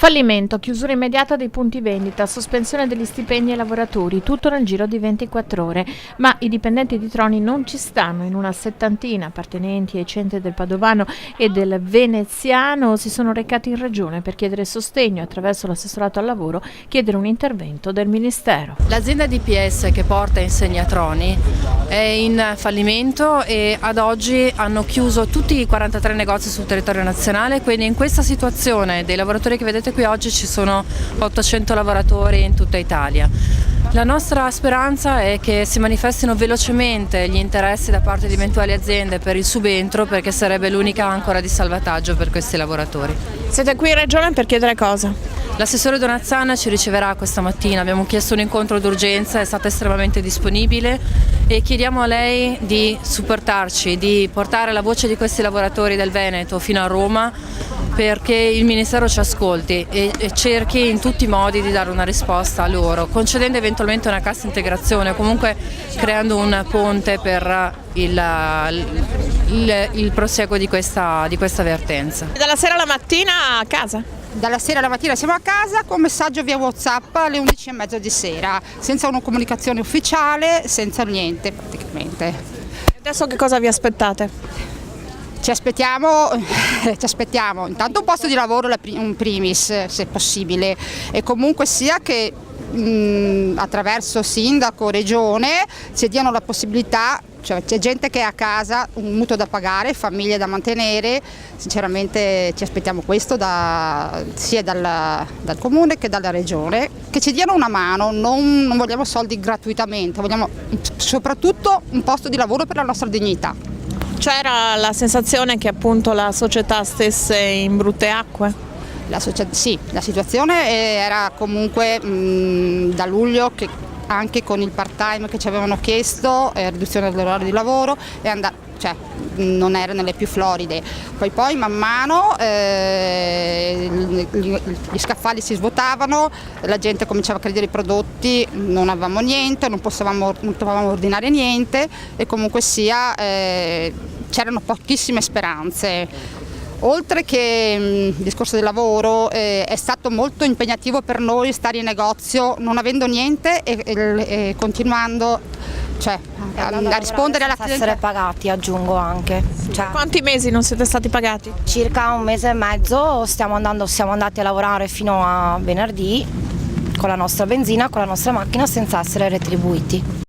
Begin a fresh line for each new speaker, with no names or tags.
Fallimento, chiusura immediata dei punti vendita, sospensione degli stipendi ai lavoratori, tutto nel giro di 24 ore. Ma i dipendenti di Troni non ci stanno. In una settantina appartenenti ai centri del Padovano e del Veneziano si sono recati in regione per chiedere sostegno e attraverso l'assessorato al lavoro chiedere un intervento del Ministero.
L'azienda DPS che porta insegna Troni è in fallimento e ad oggi hanno chiuso tutti i 43 negozi sul territorio nazionale, quindi in questa situazione dei lavoratori che vedete qui oggi ci sono 800 lavoratori in tutta Italia. La nostra speranza è che si manifestino velocemente gli interessi da parte di eventuali aziende per il subentro, perché sarebbe l'unica ancora di salvataggio per questi lavoratori.
Siete qui in regione per chiedere cosa?
L'assessore Donazzana ci riceverà questa mattina, abbiamo chiesto un incontro d'urgenza, è stata estremamente disponibile e chiediamo a lei di supportarci, di portare la voce di questi lavoratori del Veneto fino a Roma, perché il Ministero ci ascolti e cerchi in tutti i modi di dare una risposta a loro, concedendo eventualmente una cassa integrazione o comunque creando un ponte per il prosieguo di questa vertenza.
Dalla sera alla mattina a casa?
Dalla sera alla mattina siamo a casa con messaggio via WhatsApp alle 11:30 di sera, senza una comunicazione ufficiale, senza niente praticamente.
Adesso che cosa vi aspettate?
Ci aspettiamo intanto un posto di lavoro in primis, se possibile, e comunque sia che attraverso sindaco, regione, ci diano la possibilità, cioè c'è gente che è a casa, un mutuo da pagare, famiglie da mantenere, sinceramente ci aspettiamo questo sia dal comune che dalla regione, che ci diano una mano, non vogliamo soldi gratuitamente, vogliamo soprattutto un posto di lavoro per la nostra dignità.
C'era la sensazione che appunto la società stesse in brutte acque?
Sì, la situazione era comunque da luglio che anche con il part-time che ci avevano chiesto, riduzione dell'orario di lavoro, non era nelle più floride. Poi man mano gli scaffali si svuotavano, la gente cominciava a credere i prodotti, non avevamo niente, non potevamo ordinare niente e comunque sia c'erano pochissime speranze. Oltre che il discorso del lavoro è stato molto impegnativo per noi stare in negozio non avendo niente e continuando a rispondere alla clientela.
Essere pagati, aggiungo anche.
Quanti mesi non siete stati pagati?
Circa un mese e mezzo, siamo andati a lavorare fino a venerdì con la nostra benzina, con la nostra macchina senza essere retribuiti.